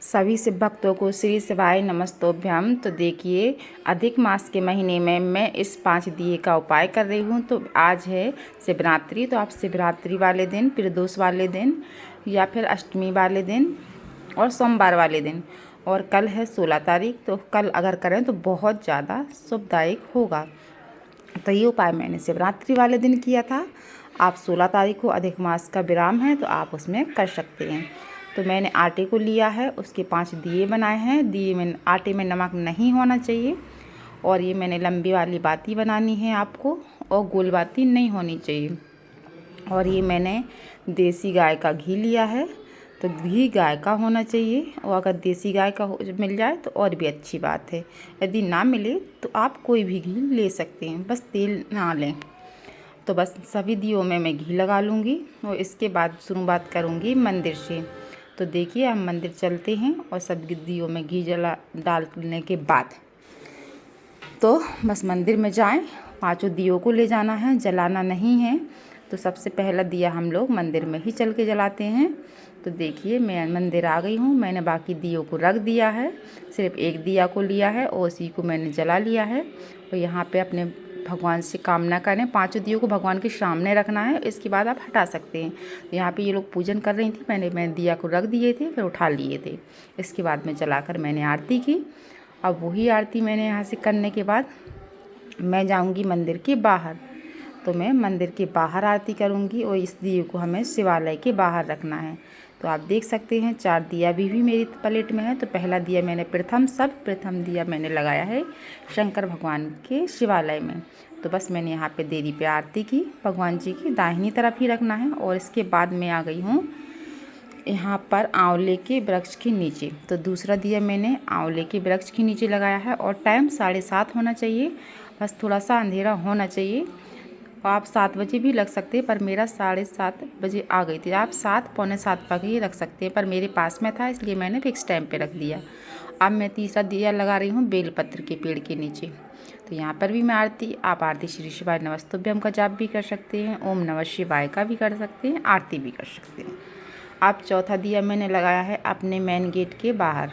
सभी शिव भक्तों को श्री शिवाय नमस्तोभ्यम। तो देखिए, अधिक मास के महीने में मैं इस 5 दिए का उपाय कर रही हूँ। तो आज है शिवरात्रि, तो आप शिवरात्रि वाले दिन, प्रदोष वाले दिन या फिर अष्टमी वाले दिन और सोमवार वाले दिन, और कल है 16 तारीख, तो कल अगर करें तो बहुत ज़्यादा शुभदायक होगा। तो ये उपाय मैंने शिवरात्रि वाले दिन किया था। आप 16 तारीख को अधिक मास का विराम है तो आप उसमें कर सकते हैं। तो मैंने आटे को लिया है, उसके 5 दिए बनाए हैं। दिए में आटे में नमक नहीं होना चाहिए, और ये मैंने लंबी वाली बाती बनानी है आपको, और गोल बाती नहीं होनी चाहिए। और ये मैंने देसी गाय का घी लिया है, तो घी गाय का होना चाहिए, और अगर देसी गाय का मिल जाए तो और भी अच्छी बात है। यदि ना मिले तो आप कोई भी घी ले सकते हैं, बस तेल ना लें। तो बस सभी दियों में मैं घी लगा लूँगी, और इसके बाद शुरुआत करूँगी मंदिर से। तो देखिए, हम मंदिर चलते हैं, और सब दियों में घी डालने के बाद तो बस मंदिर में जाएं। 5 दियों को ले जाना है, जलाना नहीं है। तो सबसे पहला दिया हम लोग मंदिर में ही चल के जलाते हैं। तो देखिए, मैं मंदिर आ गई हूँ। मैंने बाकी दियों को रख दिया है, सिर्फ एक दिया को लिया है और उसी को मैंने जला लिया है। और यहाँ पे अपने भगवान से कामना करें। 5 दियों को भगवान के सामने रखना है, इसके बाद आप हटा सकते हैं। तो यहाँ पे ये लोग पूजन कर रही थी, मैंने दिया को रख दिए थे, फिर उठा लिए थे। इसके बाद में जलाकर मैंने आरती की। अब वही आरती मैंने यहाँ से करने के बाद मैं जाऊँगी मंदिर के बाहर। तो मैं मंदिर के बाहर आरती करूँगी, और इस दिए को हमें शिवालय के बाहर रखना है। तो आप देख सकते हैं 4 दिया भी मेरी प्लेट में है। तो पहला दिया मैंने प्रथम दिया मैंने लगाया है शंकर भगवान के शिवालय में। तो बस मैंने यहाँ पे देरी पे आरती की भगवान जी की, दाहिनी तरफ ही रखना है। और इसके बाद मैं आ गई हूँ यहाँ पर आंवले के वृक्ष के नीचे। तो दूसरा दिया मैंने आंवले के वृक्ष के नीचे लगाया है, और टाइम 7:30 होना चाहिए, बस थोड़ा सा अंधेरा होना चाहिए। आप 7 बजे भी लग सकते हैं, पर मेरा 7:30 बजे आ गई थी। आप 7 पौने 7 पर ही रख सकते हैं, पर मेरे पास में था इसलिए मैंने फिक्स टाइम पे रख दिया। अब मैं तीसरा दिया लगा रही हूँ बेलपत्र के पेड़ के नीचे। तो यहाँ पर भी मैं आप आरती श्री शिवाय नमस्तुभ्यम का जाप भी कर सकते हैं, ओम नमः शिवाय का भी कर सकते हैं, आरती भी कर सकते हैं। अब चौथा दिया मैंने लगाया है अपने मेन गेट के बाहर।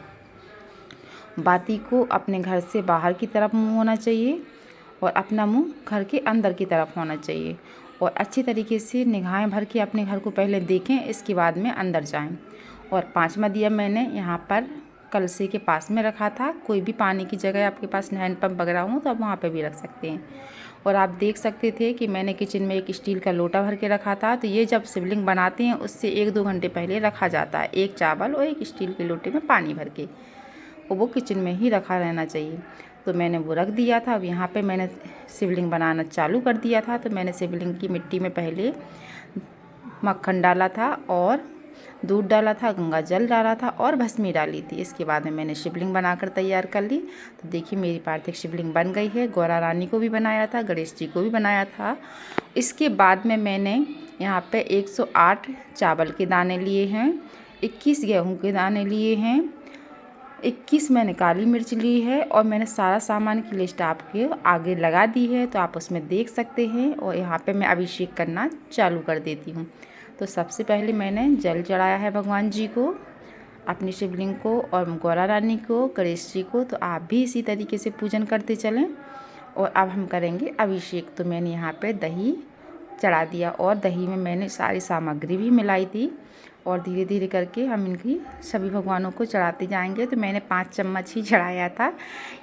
बाती को अपने घर से बाहर की तरफ मुँह होना चाहिए, और अपना मुंह घर के अंदर की तरफ होना चाहिए। और अच्छी तरीके से निगाहें भर के अपने घर को पहले देखें, इसके बाद में अंदर जाएं। और 5वां दिया मैंने यहाँ पर कलशे के पास में रखा था। कोई भी पानी की जगह आपके पास हैंडपम्प वगैरह हो तो आप वहाँ पे भी रख सकते हैं। और आप देख सकते थे कि मैंने किचन में एक स्टील का लोटा भर के रखा था। तो ये जब शिवलिंग बनाते हैं उससे 1-2 घंटे पहले रखा जाता है, एक चावल और एक स्टील के लोटे में पानी भर के, और वो किचन में ही रखा रहना चाहिए। तो मैंने वो रख दिया था। अब यहाँ पे मैंने शिवलिंग बनाना चालू कर दिया था। तो मैंने शिवलिंग की मिट्टी में पहले मक्खन डाला था, और दूध डाला था, गंगा जल डाला था, और भस्मी डाली थी। इसके बाद में मैंने शिवलिंग बनाकर तैयार कर ली। तो देखिए, मेरी पार्थिव शिवलिंग बन गई है। गौरा रानी को भी बनाया था, गणेश जी को भी बनाया था। इसके बाद में मैंने यहाँ पे 108 चावल के दाने लिए हैं, 21 गेहूँ के दाने लिए हैं, 21 मैंने काली मिर्च ली है, और मैंने सारा सामान की लिस्ट आपके आगे लगा दी है, तो आप उसमें देख सकते हैं। और यहाँ पे मैं अभिषेक करना चालू कर देती हूँ। तो सबसे पहले मैंने जल चढ़ाया है भगवान जी को, अपनी शिवलिंग को, और गौरा रानी को, गणेश जी को। तो आप भी इसी तरीके से पूजन करते चलें। और अब हम करेंगे अभिषेक। तो मैंने यहाँ पे दही चढ़ा दिया, और दही में मैंने सारी सामग्री भी मिलाई थी, और धीरे धीरे करके हम इनकी सभी भगवानों को चढ़ाते जाएंगे। तो मैंने 5 चम्मच ही चढ़ाया था,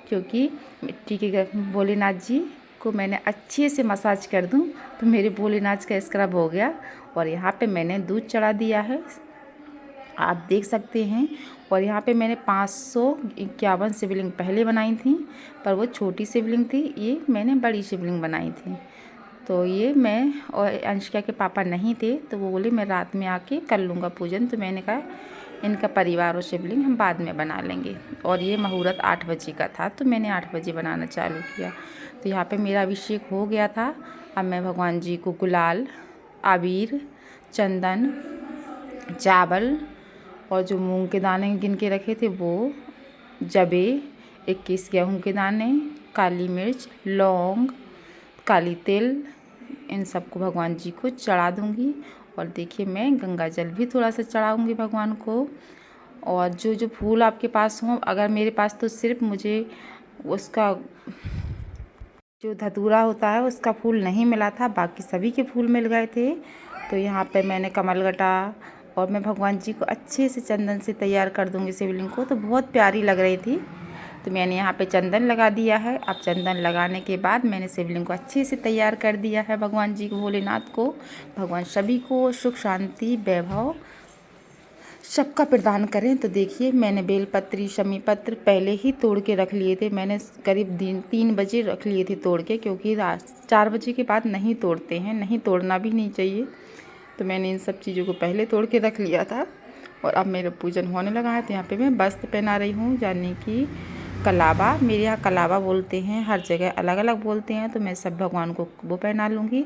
क्योंकि मिट्टी के भोलेनाथ जी को मैंने अच्छे से मसाज कर दूं, तो मेरे भोलेनाथ का स्क्रब हो गया। और यहाँ पे मैंने दूध चढ़ा दिया है, आप देख सकते हैं। और यहाँ पे मैंने 551 शिवलिंग पहले बनाई थी, पर वो छोटी शिवलिंग थी, ये मैंने बड़ी शिवलिंग बनाई थी। तो ये मैं और अंशिका के पापा नहीं थे, तो वो बोले मैं रात में आके कर लूँगा पूजन। तो मैंने कहा इनका परिवार और शिवलिंग हम बाद में बना लेंगे। और ये मुहूर्त 8 बजे का था, तो मैंने 8 बजे बनाना चालू किया। तो यहाँ पे मेरा अभिषेक हो गया था। अब मैं भगवान जी को गुलाल, अबीर, चंदन, चावल, और जो मूंग के दाने गिन के रखे थे वो, जबे, 21 गेहूँ के दाने, काली मिर्च, लौंग, काली तिल, इन सबको भगवान जी को चढ़ा दूँगी। और देखिए, मैं गंगा जल भी थोड़ा सा चढ़ाऊँगी भगवान को। और जो जो फूल आपके पास हों, अगर मेरे पास तो सिर्फ मुझे उसका जो धतूरा होता है उसका फूल नहीं मिला था, बाकी सभी के फूल मिल गए थे। तो यहाँ पे मैंने कमलगटा और मैं भगवान जी को अच्छे से चंदन से तैयार कर दूँगी शिवलिंग को, तो बहुत प्यारी लग रही थी। तो मैंने यहाँ पे चंदन लगा दिया है। अब चंदन लगाने के बाद मैंने शिवलिंग को अच्छे से तैयार कर दिया है भगवान जी को, भोलेनाथ को। भगवान सभी को सुख शांति वैभव सबका प्रदान करें। तो देखिए मैंने बेलपत्री शमी पत्र पहले ही तोड़ के रख लिए थे। मैंने करीब 3 बजे रख लिए थे तोड़ के, क्योंकि रात 4 बजे के बाद नहीं तोड़ते हैं, नहीं तोड़ना भी नहीं चाहिए। तो मैंने इन सब चीज़ों को पहले तोड़ के रख लिया था। और अब मेरा पूजन होने लगा है। तो यहाँ पे मैं वस्त्र पहना रही हूँ, यानी कि कलावा। मेरे यहाँ कलावा बोलते हैं, हर जगह अलग अलग बोलते हैं। तो मैं सब भगवान को वो पहना लूँगी।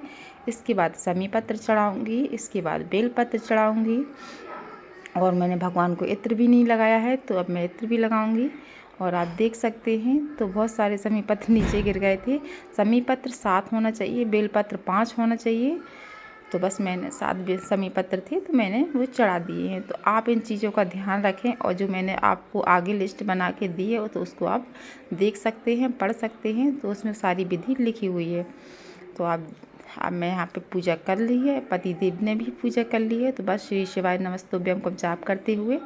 इसके बाद शमी पत्र चढ़ाऊँगी, इसके बाद बेल पत्र चढ़ाऊँगी। और मैंने भगवान को इत्र भी नहीं लगाया है, तो अब मैं इत्र भी लगाऊंगी। और आप देख सकते हैं तो बहुत सारे शमी पत्र नीचे गिर गए थे। शमी पत्र 7 होना चाहिए, बेलपत्र 5 होना चाहिए। तो बस मैंने 7 शमी पत्र थे तो मैंने वो चढ़ा दिए हैं। तो आप इन चीज़ों का ध्यान रखें, और जो मैंने आपको आगे लिस्ट बना के दी है तो उसको आप देख सकते हैं, पढ़ सकते हैं। तो उसमें सारी विधि लिखी हुई है। तो अब मैं यहाँ पे पूजा कर ली है, पतिदेव ने भी पूजा कर ली है। तो बस श्री शिवाय नमस्तुभ्यम को जाप करते हुए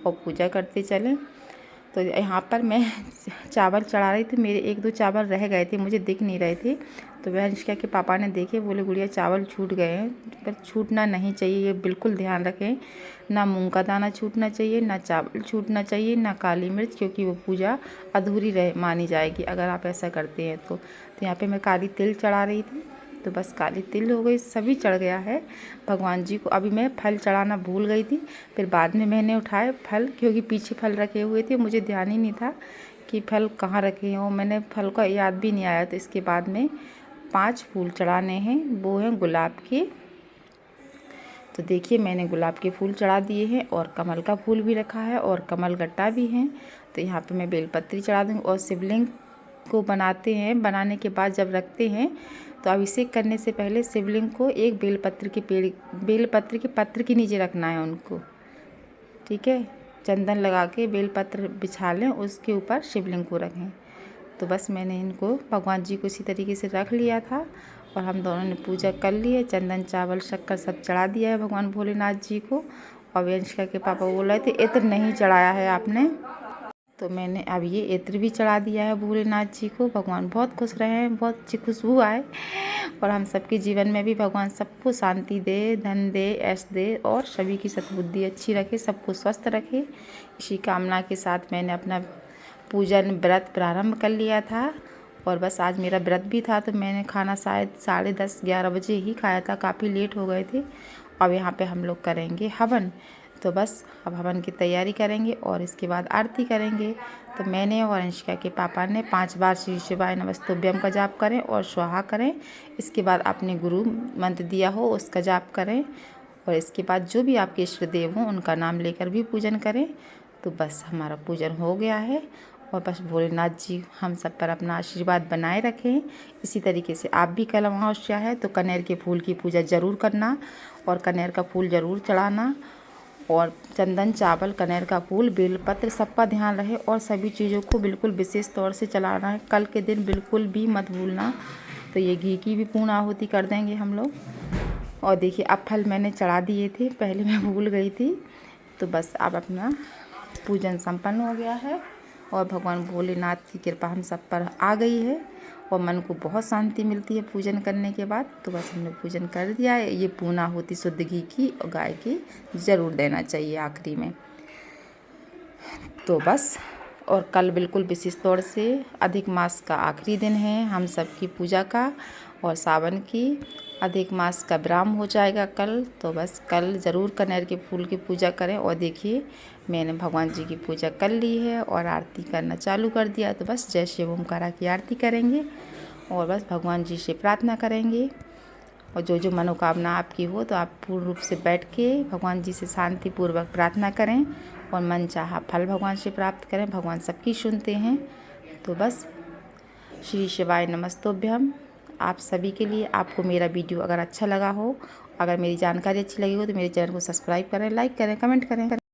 और पूजा करते चलें। तो यहाँ पर मैं चावल चढ़ा रही थी, मेरे 1-2 चावल रह गए थे, मुझे दिख नहीं रहे थे। तो वह अनुष्का के पापा ने देखे, बोले गुड़िया चावल छूट गए हैं। पर छूटना नहीं चाहिए, ये बिल्कुल ध्यान रखें। ना मूंग का दाना छूटना चाहिए, ना चावल छूटना चाहिए, ना काली मिर्च, क्योंकि वो पूजा अधूरी रह मानी जाएगी अगर आप ऐसा करते हैं तो यहाँ पे मैं काली तिल चढ़ा रही थी। तो बस काली तिल हो गई, सभी चढ़ गया है भगवान जी को। अभी मैं फल चढ़ाना भूल गई थी, फिर बाद में मैंने उठाए फल, क्योंकि पीछे फल रखे हुए थे, मुझे ध्यान ही नहीं था कि फल कहाँ रखे हों, मैंने फल का याद भी नहीं आया। तो इसके बाद में 5 फूल चढ़ाने हैं, वो हैं गुलाब के। तो देखिए मैंने गुलाब के फूल चढ़ा दिए हैं, और कमल का फूल भी रखा है, और कमल गट्टा भी हैं। तो यहाँ पे मैं बेलपत्री चढ़ा दूँगी। और शिवलिंग को बनाते हैं, बनाने के बाद जब रखते हैं तो अभिषेक करने से पहले शिवलिंग को एक बेलपत्र के पत्र के नीचे रखना है उनको, ठीक है। चंदन लगा के बेलपत्र बिछा लें, उसके ऊपर शिवलिंग को रखें। तो बस मैंने इनको भगवान जी को इसी तरीके से रख लिया था, और हम दोनों ने पूजा कर ली है। चंदन चावल शक्कर सब चढ़ा दिया है भगवान भोलेनाथ जी को। और अनुष्का के पापा बोल रहे थे इत्र नहीं चढ़ाया है आपने, तो मैंने अब ये इत्र भी चढ़ा दिया है भोलेनाथ जी को। भगवान बहुत खुश रहे हैं, बहुत अच्छी खुशबू आए, और हम सबके जीवन में भी भगवान सबको शांति दे, धन दे, ऐश दे, और सभी की सद्बुद्धि अच्छी रखे, सबको स्वस्थ रखे। इसी कामना के साथ मैंने अपना पूजन व्रत प्रारंभ कर लिया था। और बस आज मेरा व्रत भी था, तो मैंने खाना शायद 10:30-11 बजे ही खाया था, काफ़ी लेट हो गए थे। अब यहाँ पे हम लोग करेंगे हवन। तो बस अब हवन की तैयारी करेंगे और इसके बाद आरती करेंगे। तो मैंने और अनुष्का के पापा ने 5 बार श्री शिवाय नमस्तुभ्यम का जाप करें और स्वाहा करें। इसके बाद आपने गुरु मंत्र दिया हो उसका जाप करें, और इसके बाद जो भी आपके इष्ट देव हों उनका नाम लेकर भी पूजन करें। तो बस हमारा पूजन हो गया है, और बस भोलेनाथ जी हम सब पर अपना आशीर्वाद बनाए रखें। इसी तरीके से आप भी कल अमावस्या है तो कनेर के फूल की पूजा ज़रूर करना, और कनेर का फूल ज़रूर चढ़ाना, और चंदन चावल, कनेर का फूल, बेलपत्र सबका ध्यान रहे, और सभी चीज़ों को बिल्कुल विशेष तौर से चलाना है। कल के दिन बिल्कुल भी मत भूलना। तो ये घी की भी पूर्ण आहुति कर देंगे हम लोग। और देखिए अब फल मैंने चढ़ा दिए थे, पहले मैं भूल गई थी। तो बस अब अपना पूजन संपन्न हो गया है, और भगवान भोलेनाथ की कृपा हम सब पर आ गई है, और मन को बहुत शांति मिलती है पूजन करने के बाद। तो बस हमने पूजन कर दिया है। ये पूर्ण आहुति शुद्ध घी की और गाय की ज़रूर देना चाहिए आखिरी में। तो बस, और कल बिल्कुल विशेष तौर से अधिक मास का आखिरी दिन है हम सब की पूजा का, और सावन की अधिक मास का विराम हो जाएगा कल। तो बस कल ज़रूर कनेर के फूल की पूजा करें। और देखिए मैंने भगवान जी की पूजा कर ली है और आरती करना चालू कर दिया। तो बस जय शिव ओमकारा की आरती करेंगे, और बस भगवान जी से प्रार्थना करेंगे। और जो जो मनोकामना आपकी हो तो आप पूर्ण रूप से बैठ के भगवान जी से शांतिपूर्वक प्रार्थना करें, और मन चाहा फल भगवान से प्राप्त करें। भगवान सबकी सुनते हैं। तो बस श्री शिवाय नमस्तुभ्यम आप सभी के लिए। आपको मेरा वीडियो अगर अच्छा लगा हो, अगर मेरी जानकारी अच्छी लगी हो, तो मेरे चैनल को सब्सक्राइब करें, लाइक करें, कमेंट करें।